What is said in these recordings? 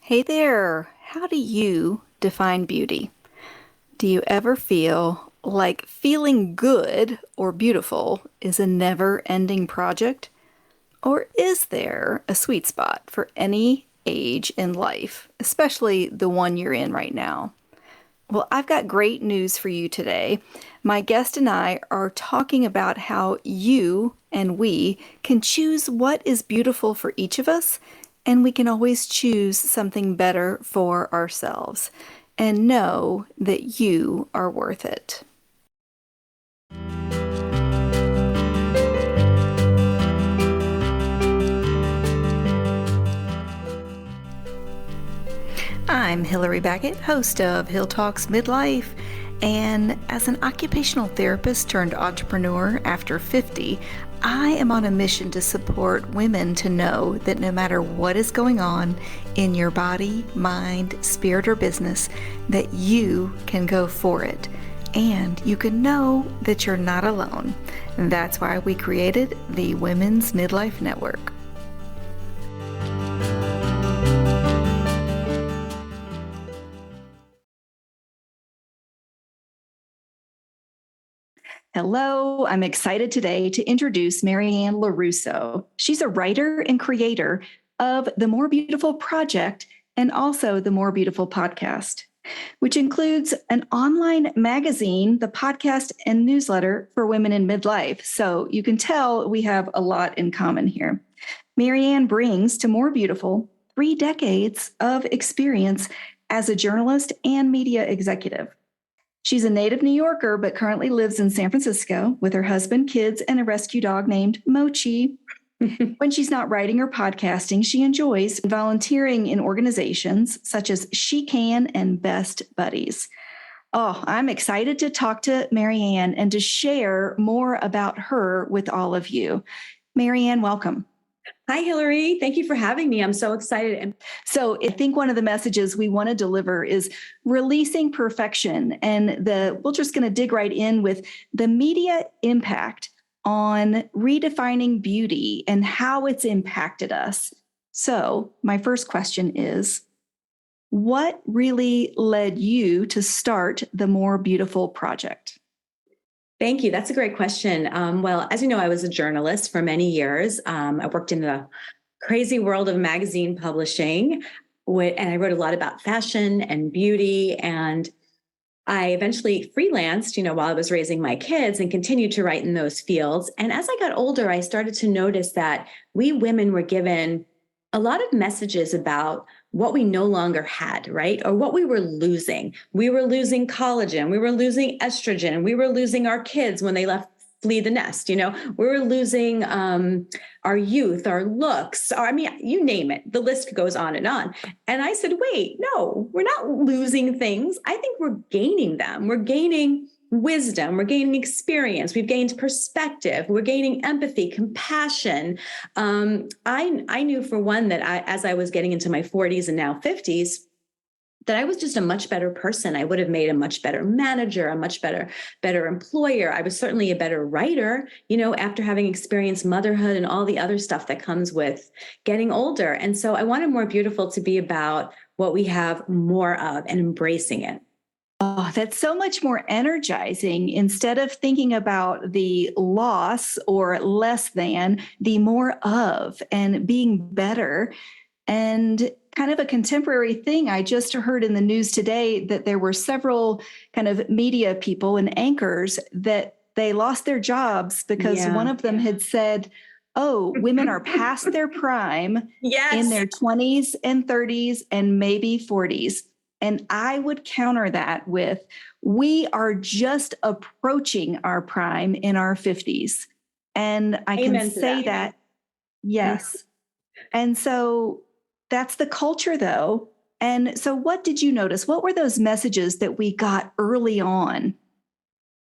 Hey there, how do you define beauty? Do you ever feel like feeling good or beautiful is a never-ending project? Or is there a sweet spot for any age in life, especially the one you're in right now? Well, I've got great news for you today. My guest and I are talking about how you and we can choose what is beautiful for each of us, and we can always choose something better for ourselves and know that you are worth it. I'm Hillary Baggett, host of Hill Talks Midlife, and as an occupational therapist turned entrepreneur after 50, I am on a mission to support women to know that no matter what is going on in your body, mind, spirit, or business, that you can go for it. And you can know that you're not alone. And that's why we created the Women's Midlife Network. Hello, I'm excited today to introduce Maryann Larusso. She's a writer and creator of the More Beautiful Project and also the More Beautiful podcast, which includes an online magazine, the podcast, and newsletter for women in midlife. So you can tell we have a lot in common here. Maryann brings to More Beautiful 3 decades of experience as a journalist and media executive. She's a native New Yorker, but currently lives in San Francisco with her husband, kids, and a rescue dog named Mochi. When she's not writing or podcasting, she enjoys volunteering in organizations such as She Can and Best Buddies. Oh, I'm excited to talk to Maryann and to share more about her with all of you. Maryann, welcome. Hi, Hillary. Thank you for having me. I'm so excited. So I think one of the messages we want to deliver is releasing perfection. And we're just going to dig right in with the media impact on redefining beauty and how it's impacted us. So my first question is, what really led you to start the More Beautiful Project? Thank you. That's a great question. Well, as you know, I was a journalist for many years. I worked in the crazy world of magazine publishing, and I wrote a lot about fashion and beauty. And I eventually freelanced, while I was raising my kids and continued to write in those fields. And as I got older, I started to notice that we women were given a lot of messages about what we no longer had, right? Or what we were losing. We were losing collagen. We were losing estrogen. We were losing our kids when they flee the nest. We were losing our youth, our looks, you name it. The list goes on. And I said, wait, no, we're not losing things. I think we're gaining them. We're gaining wisdom, we're gaining experience, we've gained perspective, we're gaining empathy, compassion. I knew for one that as I was getting into my 40s and now 50s, that I was just a much better person. I would have made a much better manager, a much better employer. I was certainly a better writer, after having experienced motherhood and all the other stuff that comes with getting older. And so I wanted More Beautiful to be about what we have more of and embracing it. Oh, that's so much more energizing. Instead of thinking about the loss or less than, the more of and being better. And kind of a contemporary thing, I just heard in the news today that there were several kind of media people and anchors that they lost their jobs because one of them had said, oh, women are past their prime in their 20s and 30s and maybe 40s. And I would counter that with, we are just approaching our prime in our 50s. And I can say that, yes. And so that's the culture, though. And so what did you notice? What were those messages that we got early on?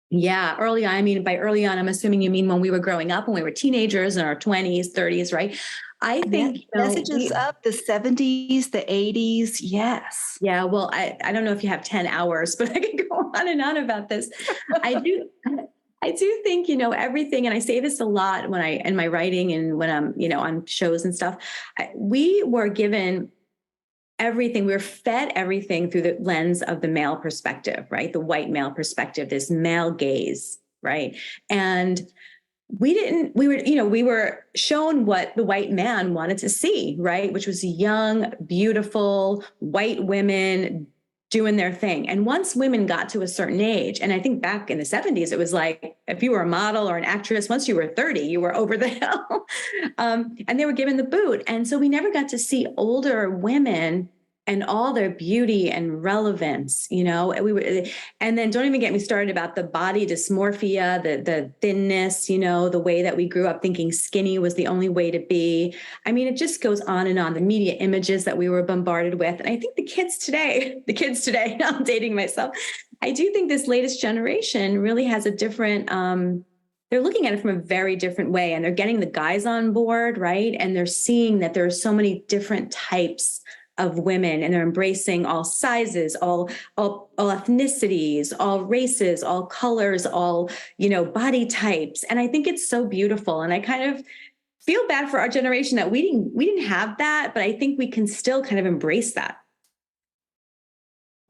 Yeah, early on. By early on, I'm assuming you mean when we were growing up, when we were teenagers in our 20s, 30s, right? I think messages of the 70s, the 80s. Yes. Yeah. Well, I don't know if you have 10 hours, but I could go on and on about this. I do think, everything, and I say this a lot in my writing and when I'm, on shows and stuff, we were given everything, we were fed everything through the lens of the male perspective, right? The white male perspective, this male gaze, right? And we were shown what the white man wanted to see, right? Which was young, beautiful white women doing their thing. And once women got to a certain age, and I think back in the 70s, it was like, if you were a model or an actress, once you were 30, you were over the hill. And they were given the boot. And so we never got to see older women and all their beauty and relevance, and then don't even get me started about the body dysmorphia, the thinness, the way that we grew up thinking skinny was the only way to be. I mean, it just goes on and on, the media images that we were bombarded with. And I think the kids today, I'm dating myself. I do think this latest generation really has a different, they're looking at it from a very different way, and they're getting the guys on board, right? And they're seeing that there are so many different types of women, and they're embracing all sizes, all ethnicities, all races, all colors, all, body types. And I think it's so beautiful. And I kind of feel bad for our generation that we didn't have that, but I think we can still kind of embrace that.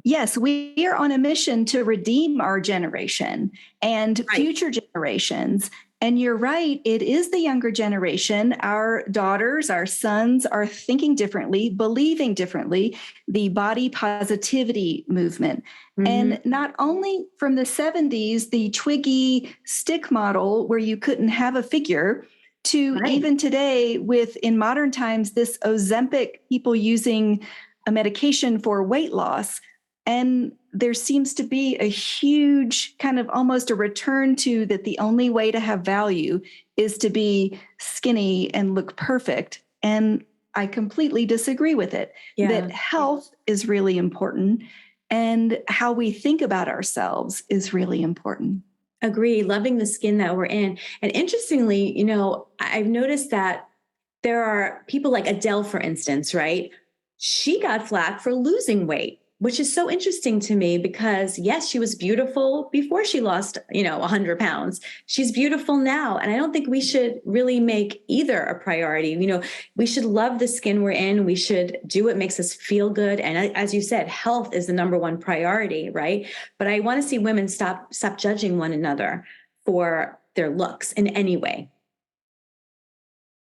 Yes, we are on a mission to redeem our generation and future generations. And you're right, it is the younger generation. Our daughters, our sons are thinking differently, believing differently, the body positivity movement. Mm-hmm. And not only from the 70s, the Twiggy stick model where you couldn't have a figure, to even today with, in modern times, this Ozempic, people using a medication for weight loss. And there seems to be a huge kind of almost a return to that the only way to have value is to be skinny and look perfect. And I completely disagree with it. Yeah. That health is really important, and how we think about ourselves is really important. Agree. Loving the skin that we're in. And interestingly, I've noticed that there are people like Adele, for instance, right? She got flack for losing weight, which is so interesting to me because, yes, she was beautiful before she lost, 100 pounds. She's beautiful now. And I don't think we should really make either a priority. We should love the skin we're in. We should do what makes us feel good. And as you said, health is the number one priority, right? But I want to see women stop judging one another for their looks in any way.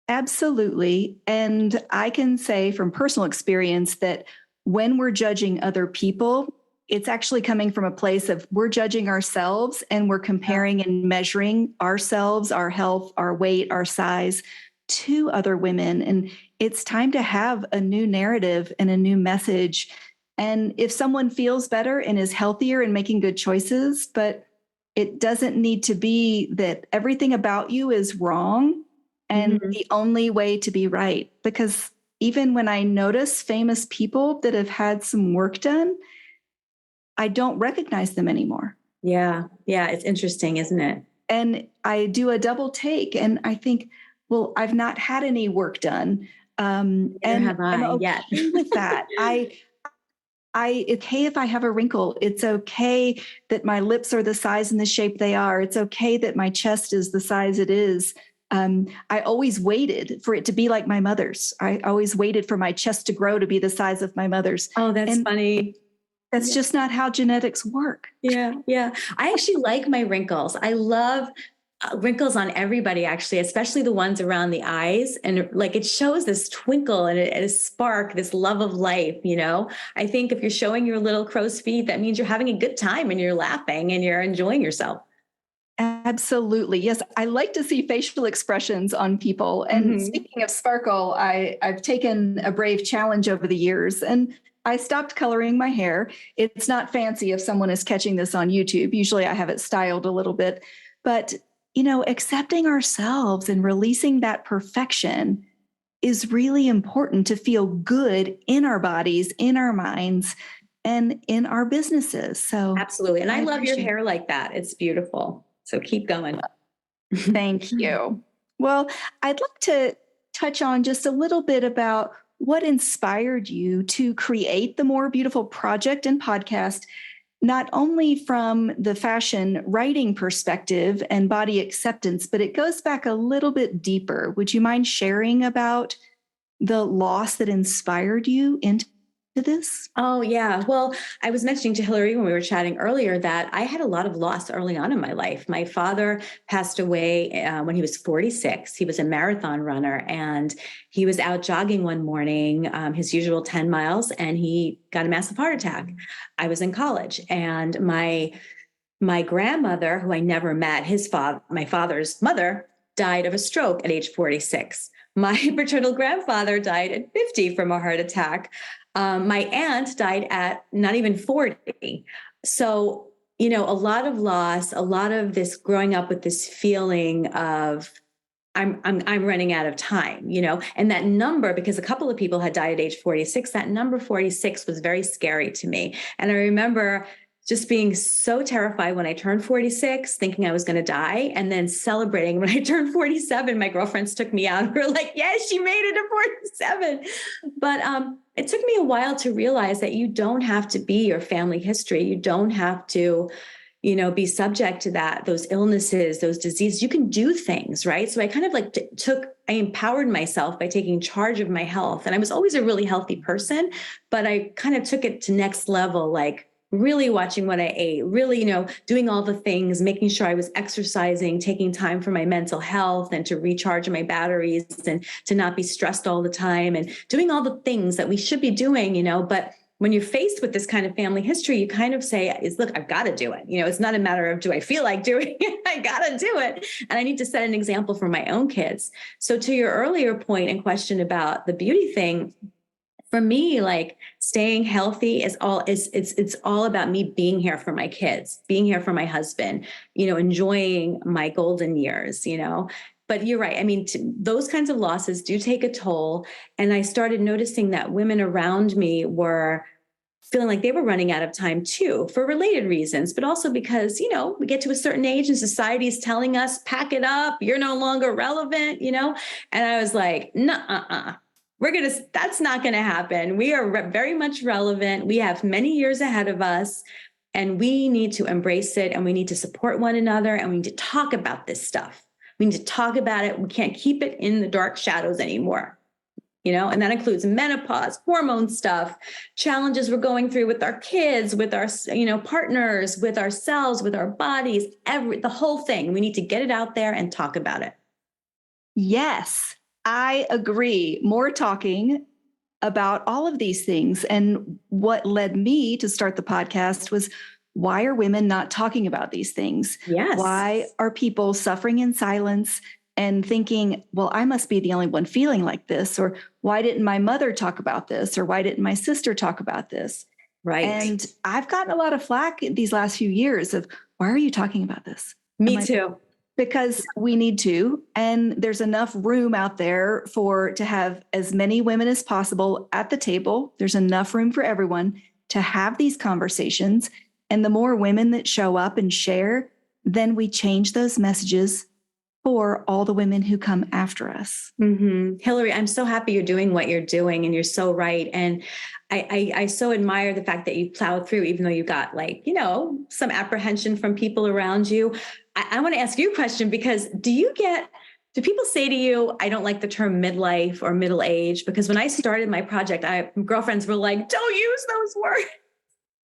Absolutely. And I can say from personal experience that when we're judging other people, it's actually coming from a place of we're judging ourselves, and we're comparing and measuring ourselves, our health, our weight, our size to other women. And it's time to have a new narrative and a new message. And if someone feels better and is healthier and making good choices, but it doesn't need to be that everything about you is wrong and the only way to be right. Because even when I notice famous people that have had some work done, I don't recognize them anymore. Yeah. Yeah. It's interesting, isn't it? And I do a double take and I think, well, I've not had any work done. And have I I'm okay yet with that. It's okay if I have a wrinkle. It's okay that my lips are the size and the shape they are. It's okay that my chest is the size it is. I always waited for it to be like my mother's. I always waited for my chest to grow to be the size of my mother's. Oh, that's funny. That's just not how genetics work. Yeah. Yeah. I actually like my wrinkles. I love wrinkles on everybody, actually, especially the ones around the eyes. And it shows this twinkle and a spark, this love of life. I think if you're showing your little crow's feet, that means you're having a good time and you're laughing and you're enjoying yourself. Absolutely. Yes. I like to see facial expressions on people. And speaking of sparkle, I've taken a brave challenge over the years, and I stopped coloring my hair. It's not fancy if someone is catching this on YouTube. Usually I have it styled a little bit, but accepting ourselves and releasing that perfection is really important to feel good in our bodies, in our minds, and in our businesses. So absolutely. And I love your hair like that. It's beautiful. So keep going. Thank you. Well, I'd like to touch on just a little bit about what inspired you to create the More Beautiful project and podcast, not only from the fashion writing perspective and body acceptance, but it goes back a little bit deeper. Would you mind sharing about the loss that inspired you into to this? Oh, yeah. Well, I was mentioning to Hillary when we were chatting earlier that I had a lot of loss early on in my life. My father passed away when he was 46. He was a marathon runner, and he was out jogging one morning, his usual 10 miles, and he got a massive heart attack. I was in college, and my grandmother, who I never met, my father's mother, died of a stroke at age 46. My paternal grandfather died at 50 from a heart attack. My aunt died at not even 40. So, a lot of loss, a lot of this growing up with this feeling of I'm running out of time, and that number, because a couple of people had died at age 46, that number 46 was very scary to me. And I remember just being so terrified when I turned 46, thinking I was going to die, and then celebrating when I turned 47. My girlfriends took me out. We were like, yes, she made it to 47. But it took me a while to realize that you don't have to be your family history. You don't have to, be subject to those illnesses, those diseases. You can do things, right? So I kind of I empowered myself by taking charge of my health. And I was always a really healthy person, but I kind of took it to next level, like really watching what I ate, really, doing all the things, making sure I was exercising, taking time for my mental health and to recharge my batteries and to not be stressed all the time, and doing all the things that we should be doing, but when you're faced with this kind of family history, you kind of say, look, I've got to do it. It's not a matter of, do I feel like doing it? I got to do it. And I need to set an example for my own kids. So to your earlier point and question about the beauty thing, for me, like staying healthy it's all about me being here for my kids, being here for my husband, enjoying my golden years, But you're right. I mean, those kinds of losses do take a toll. And I started noticing that women around me were feeling like they were running out of time too, for related reasons, but also because, we get to a certain age and society is telling us, pack it up, you're no longer relevant, And I was like, nah, that's not going to happen. We are very much relevant. We have many years ahead of us, and we need to embrace it, and we need to support one another, and we need to talk about this stuff. We need to talk about it. We can't keep it in the dark shadows anymore, and that includes menopause, hormone stuff, challenges we're going through with our kids, with our, partners, with ourselves, with our bodies, the whole thing. We need to get it out there and talk about it. Yes, I agree. More talking about all of these things. And what led me to start the podcast was, why are women not talking about these things? Yes. Why are people suffering in silence and thinking, well, I must be the only one feeling like this? Or why didn't my mother talk about this? Or why didn't my sister talk about this? Right. And I've gotten a lot of flack these last few years of, why are you talking about this? Me too. Because we need to, and there's enough room out there to have as many women as possible at the table. There's enough room for everyone to have these conversations. And the more women that show up and share, then we change those messages for all the women who come after us. Mm-hmm. Hillary, I'm so happy you're doing what you're doing, and you're so right. And I so admire the fact that you plowed through, even though you got some apprehension from people around you. I want to ask you a question, because do people say to you, I don't like the term midlife or middle age? Because when I started my project, girlfriends were like, don't use those words.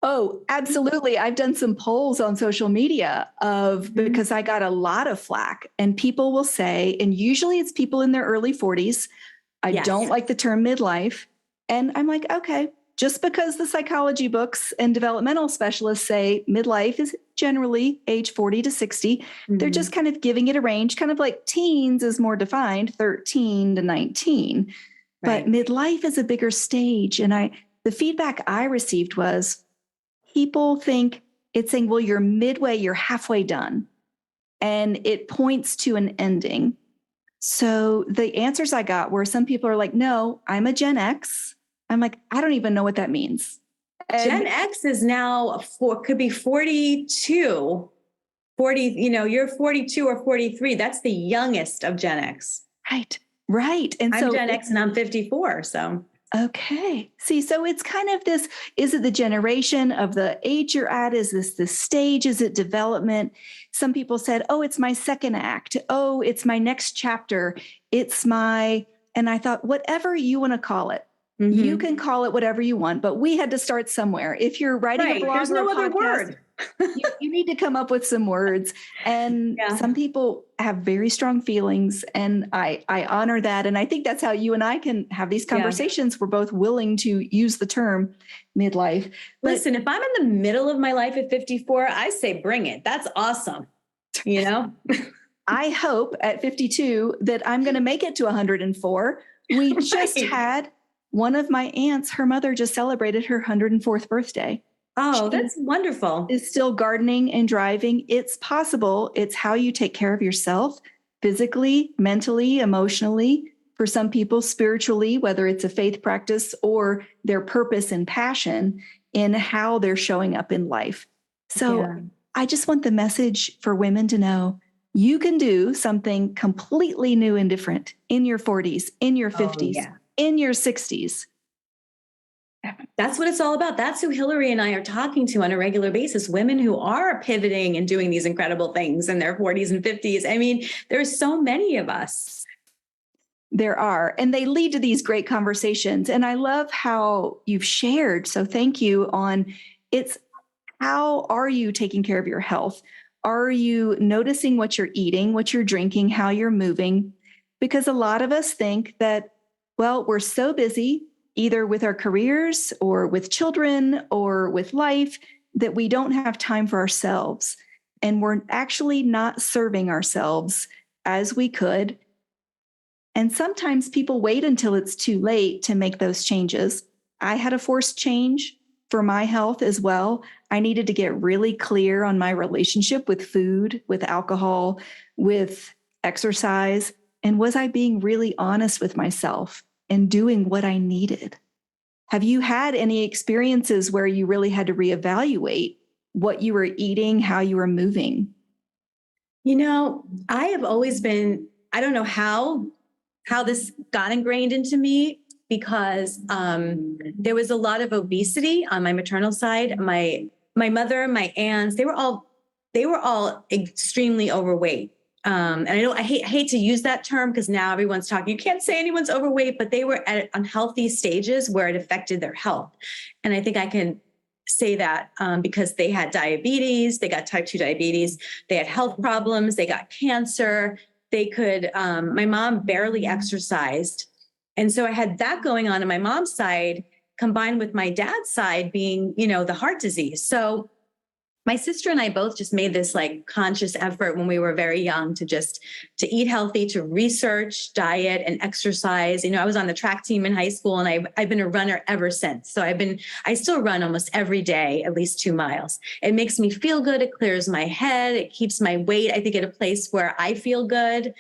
Oh, absolutely. I've done some polls on social media because I got a lot of flack, and people will say, and usually it's people in their early 40s, I don't like the term midlife. And I'm like, okay, just because the psychology books and developmental specialists say midlife is generally age 40 to 60, they're just kind of giving it a range, kind of like teens is more defined, 13 to 19. Right. But midlife is a bigger stage. And the feedback I received was, people think it's saying, well, you're midway, you're halfway done. And it points to an ending. So the answers I got were, some people are like, no, I'm a Gen X. I'm like, I don't even know what that means. And Gen X is now could be 42, 40, you're 42 or 43. That's the youngest of Gen X. Right. And I'm Gen X and I'm 54. So. Okay. See, so it's kind of this, is it the generation of the age you're at? Is this the stage? Is it development? Some people said, oh, it's my second act. Oh, it's my next chapter. And I thought, whatever you want to call it, You can call it whatever you want, but we had to start somewhere. If you're writing a blog There's or no a other podcast, word. you need to come up with some words. And some people have very strong feelings, and I honor that. And I think that's how you and I can have these conversations. We're both willing to use the term midlife. Listen, if I'm in the middle of my life at 54, I say bring it. That's awesome. You know? I hope at 52 that I'm going to make it to 104. We just had one of my aunts, her mother just celebrated her 104th birthday. Oh, that's wonderful. Is still gardening and driving. It's possible. It's how you take care of yourself physically, mentally, emotionally. For some people, spiritually, whether it's a faith practice or their purpose and passion in how they're showing up in life. So I just want the message for women to know you can do something completely new and different in your 40s, in your 50s, in your 60s. That's what it's all about. That's who Hillary and I are talking to on a regular basis. Women who are pivoting and doing these incredible things in their 40s and 50s. I mean, there's so many of us. There are, and they lead to these great conversations. And I love how you've shared. So thank you on it's how are you taking care of your health? Are you noticing what you're eating, what you're drinking, how you're moving? Because a lot of us think that, well, we're so busy either with our careers or with children or with life that we don't have time for ourselves. And we're actually not serving ourselves as we could. And sometimes people wait until it's too late to make those changes. I had a forced change for my health as well. I needed to get really clear on my relationship with food, with alcohol, with exercise. And was I being really honest with myself and doing what I needed? Have you had any experiences where you really had to reevaluate what you were eating, how you were moving? You know, I have always been, I don't know how this got ingrained into me because there was a lot of obesity on my maternal side. My mother, my aunts, they were all extremely overweight. And I hate to use that term because now everyone's talking, you can't say anyone's overweight, but they were at unhealthy stages where it affected their health. And I think I can say that because they had diabetes, they got type 2 diabetes, they had health problems, they got cancer, my mom barely exercised. And so I had that going on my mom's side combined with my dad's side being, the heart disease. So my sister and I both just made this like conscious effort when we were very young to eat healthy, to research diet and exercise. I was on the track team in high school and I've been a runner ever since. So I still run almost every day, at least 2 miles. It makes me feel good. It clears my head. It keeps my weight, I think, at a place where I feel good.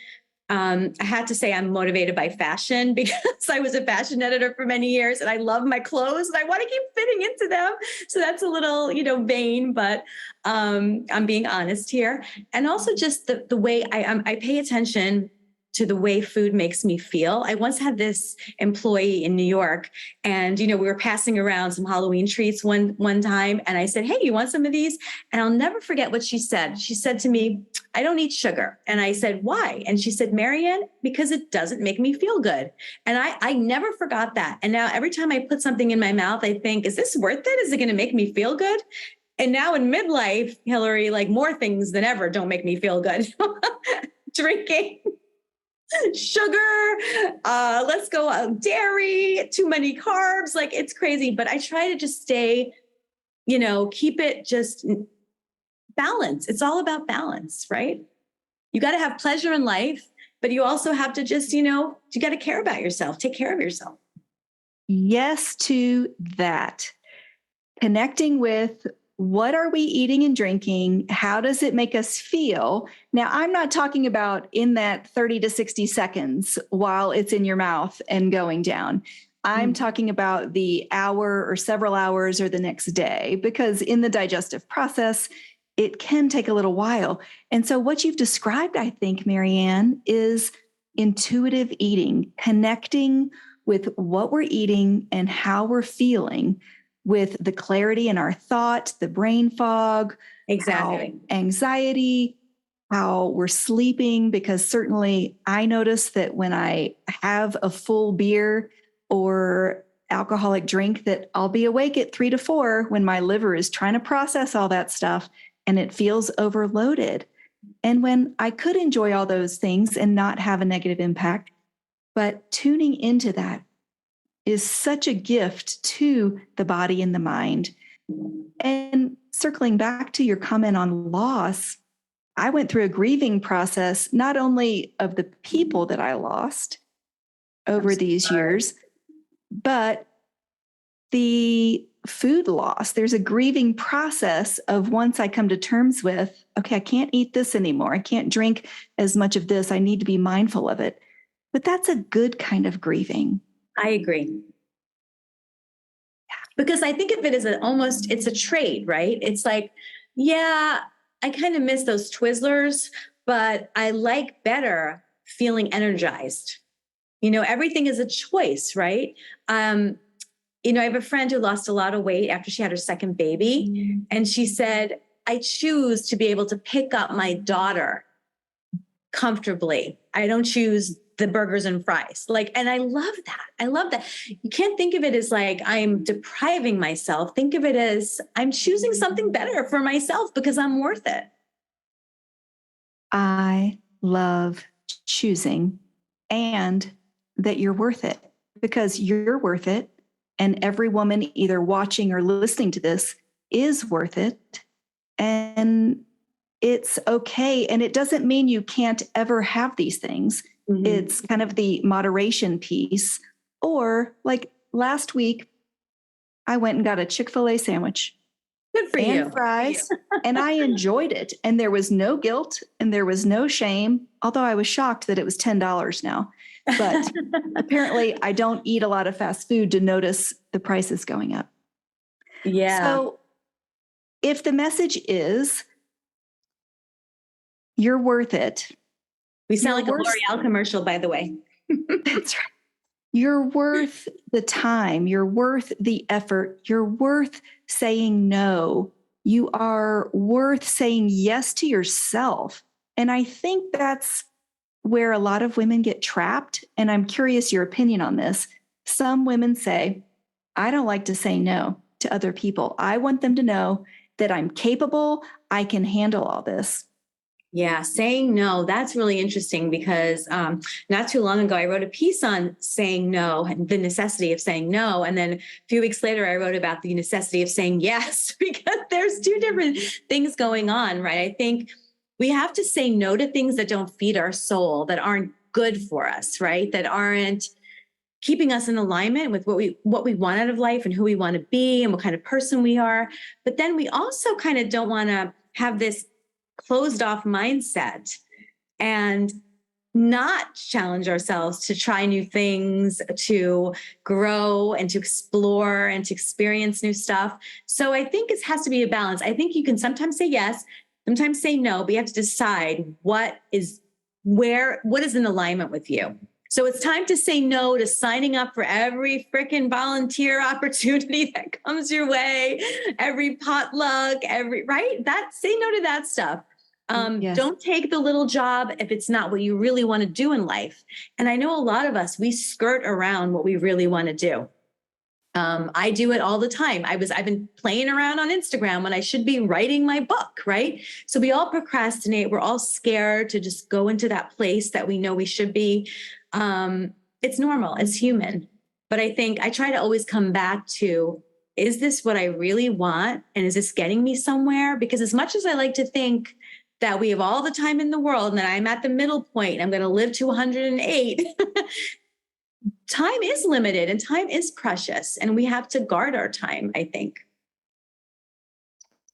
I had to say I'm motivated by fashion because I was a fashion editor for many years and I love my clothes and I want to keep fitting into them. So that's a little, vain, but I'm being honest here. And also just the way I pay attention to the way food makes me feel. I once had this employee in New York and, we were passing around some Halloween treats one time. And I said, hey, you want some of these? And I'll never forget what she said. She said to me, I don't eat sugar. And I said, why? And she said, Maryann, because it doesn't make me feel good. And I never forgot that. And now every time I put something in my mouth, I think, is this worth it? Is it going to make me feel good? And now in midlife, Hillary, like more things than ever don't make me feel good. Drinking, sugar, let's go dairy, too many carbs. Like it's crazy. But I try to just stay, keep it just balance. It's all about balance, right? You got to have pleasure in life, but you also have to just, you got to care about yourself, take care of yourself. Yes to that. Connecting with what are we eating and drinking? How does it make us feel? Now, I'm not talking about in that 30 to 60 seconds while it's in your mouth and going down. I'm talking about the hour or several hours or the next day, because in the digestive process, it can take a little while. And so what you've described, I think, Maryann, is intuitive eating, connecting with what we're eating and how we're feeling with the clarity in our thought, the brain fog, exactly, anxiety, how we're sleeping, because certainly I notice that when I have a full beer or alcoholic drink that I'll be awake at 3 to 4 when my liver is trying to process all that stuff and it feels overloaded. And when I could enjoy all those things and not have a negative impact, but tuning into that is such a gift to the body and the mind. And circling back to your comment on loss, I went through a grieving process, not only of the people that I lost over these years, but the food loss. There's a grieving process of once I come to terms with, okay, I can't eat this anymore. I can't drink as much of this. I need to be mindful of it. But that's a good kind of grieving. I agree. Because I think of it as it's a trade, right? It's like, yeah, I kind of miss those Twizzlers, but I like better feeling energized. Everything is a choice, right? I have a friend who lost a lot of weight after she had her second baby. Mm-hmm. And she said, I choose to be able to pick up my daughter comfortably. I don't choose the burgers and fries. And I love that. I love that. You can't think of it as like I'm depriving myself. Think of it as I'm choosing something better for myself because I'm worth it. I love choosing and that you're worth it because you're worth it. And every woman either watching or listening to this is worth it. And it's okay. And it doesn't mean you can't ever have these things. Mm-hmm. It's kind of the moderation piece. Or like last week, I went and got a Chick-fil-A sandwich. Good for and you. Fries, and I enjoyed it. And there was no guilt and there was no shame, although I was shocked that it was $10 now. But apparently I don't eat a lot of fast food to notice the prices going up. Yeah. So if the message is you're worth it. We sound like a L'Oreal commercial, by the way. That's right. You're worth the time. You're worth the effort. You're worth saying no. You are worth saying yes to yourself. And I think that's where a lot of women get trapped. And I'm curious your opinion on this. Some women say, I don't like to say no to other people. I want them to know that I'm capable. I can handle all this. Yeah, saying no, that's really interesting because not too long ago, I wrote a piece on saying no and the necessity of saying no. And then a few weeks later, I wrote about the necessity of saying yes, because there's two different things going on, right? I think we have to say no to things that don't feed our soul, that aren't good for us, right? That aren't keeping us in alignment with what we want out of life and who we want to be and what kind of person we are. But then we also kind of don't want to have this closed off mindset and not challenge ourselves to try new things, to grow and to explore and to experience new stuff. So I think it has to be a balance. I think you can sometimes say yes, sometimes say no, but you have to decide what is in alignment with you. So it's time to say no to signing up for every freaking volunteer opportunity that comes your way, every potluck, right? Say no to that stuff. Yes. Don't take the little job if it's not what you really want to do in life. And I know a lot of us, we skirt around what we really want to do. I do it all the time. I've been playing around on Instagram when I should be writing my book, right? So we all procrastinate. We're all scared to just go into that place that we know we should be. It's normal. It's human. But I think I try to always come back to, is this what I really want? And is this getting me somewhere? Because as much as I like to think that we have all the time in the world and that I'm at the middle point and I'm going to live to 108, time is limited and time is precious. And we have to guard our time, I think.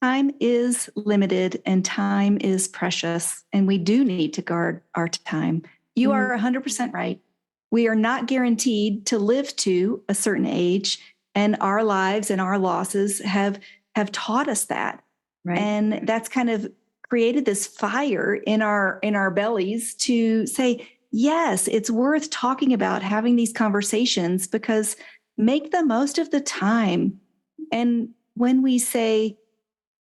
Time is limited and time is precious. And we do need to guard our time. You are 100% right. We are not guaranteed to live to a certain age, and our lives and our losses have taught us that. Right. And that's kind of created this fire in our bellies to say, yes, it's worth talking about, having these conversations, because make the most of the time. And when we say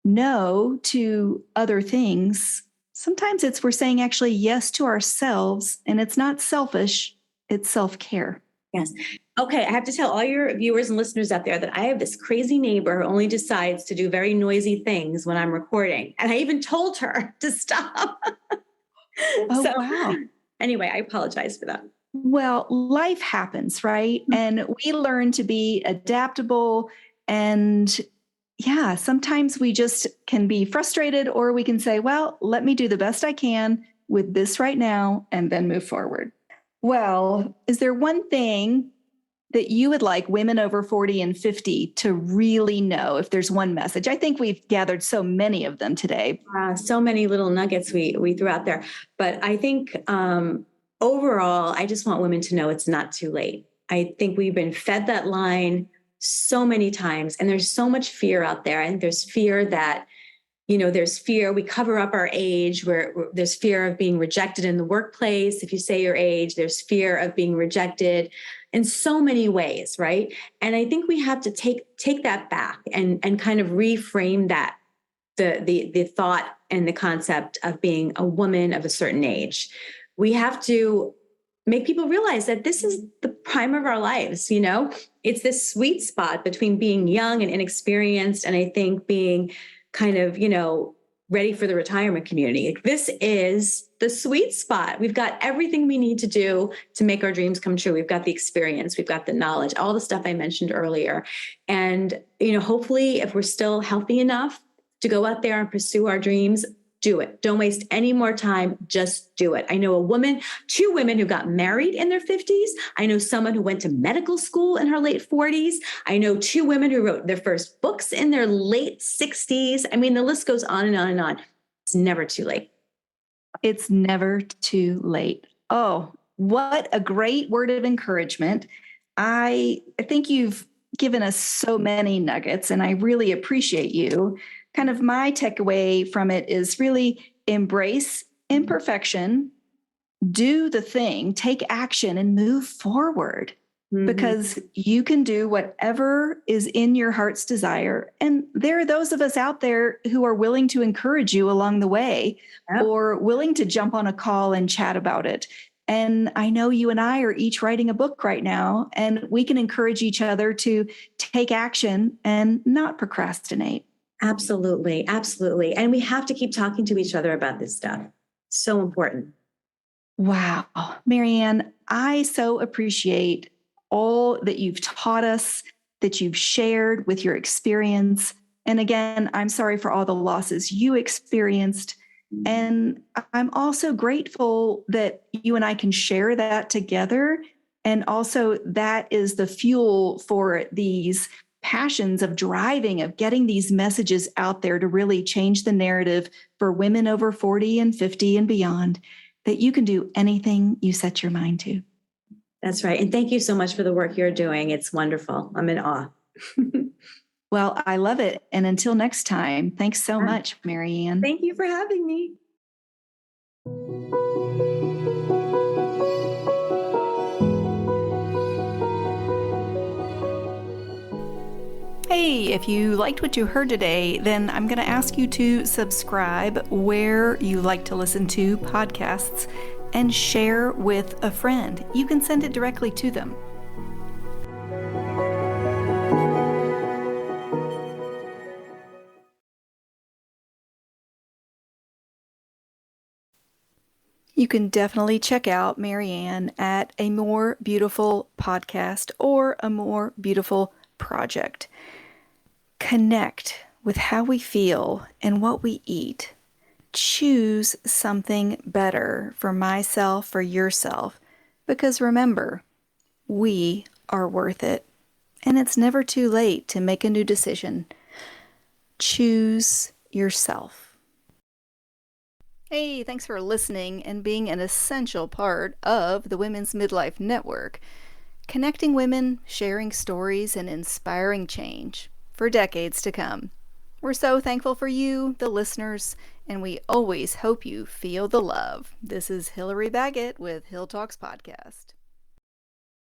no to other things, sometimes we're saying actually yes to ourselves, and it's not selfish, it's self-care. Yes. Okay. I have to tell all your viewers and listeners out there that I have this crazy neighbor who only decides to do very noisy things when I'm recording. And I even told her to stop. Oh, So, wow. anyway, I apologize for that. Well, life happens, right? And we learn to be adaptable. And yeah, sometimes we just can be frustrated, or we can say, well, let me do the best I can with this right now and then move forward. Well, is there one thing that you would like women over 40 and 50 to really know, if there's one message? I think we've gathered so many of them today. So many little nuggets we threw out there. But I think overall, I just want women to know it's not too late. I think we've been fed that line so many times, and there's so much fear out there. And there's fear that, there's fear. We cover up our age, where there's fear of being rejected in the workplace. If you say your age, there's fear of being rejected in so many ways, right? And I think we have to take that back and kind of reframe that, the thought and the concept of being a woman of a certain age. We have to make people realize that this is the prime of our lives. It's this sweet spot between being young and inexperienced, and I think being kind of, ready for the retirement community. Like, this is the sweet spot. We've got everything we need to do to make our dreams come true. We've got the experience, we've got the knowledge, all the stuff I mentioned earlier. And, hopefully, if we're still healthy enough to go out there and pursue our dreams, do it. Don't waste any more time. Just do it. I know two women who got married in their 50s. I know someone who went to medical school in her late 40s. I know two women who wrote their first books in their late 60s. I mean, the list goes on and on and on. It's never too late. It's never too late. Oh, what a great word of encouragement. I think you've given us so many nuggets, and I really appreciate you. Kind of my takeaway from it is really embrace imperfection, do the thing, take action, and move forward, because you can do whatever is in your heart's desire. And there are those of us out there who are willing to encourage you along the way, or willing to jump on a call and chat about it. And I know you and I are each writing a book right now, and we can encourage each other to take action and not procrastinate. Absolutely. Absolutely. And we have to keep talking to each other about this stuff. So important. Wow. Maryann, I so appreciate all that you've taught us, that you've shared with your experience. And again, I'm sorry for all the losses you experienced. And I'm also grateful that you and I can share that together. And also, that is the fuel for these passions of driving, of getting these messages out there to really change the narrative for women over 40 and 50 and beyond, that you can do anything you set your mind to. That's right. And thank you so much for the work you're doing. It's wonderful. I'm in awe. Well, I love it. And until next time, thanks so much, Maryann. Thank you for having me. Hey, if you liked what you heard today, then I'm going to ask you to subscribe where you like to listen to podcasts and share with a friend. You can send it directly to them. You can definitely check out Maryann at A More Beautiful Podcast or A More Beautiful Project. Connect with how we feel and what we eat. Choose something better for myself, for yourself, because remember, we are worth it. And it's never too late to make a new decision. Choose yourself. Hey, thanks for listening and being an essential part of the Women's Midlife Network. Connecting women, sharing stories, and inspiring change for decades to come. We're so thankful for you, the listeners, and we always hope you feel the love. This is Hillary Baggett with Hill Talks Podcast.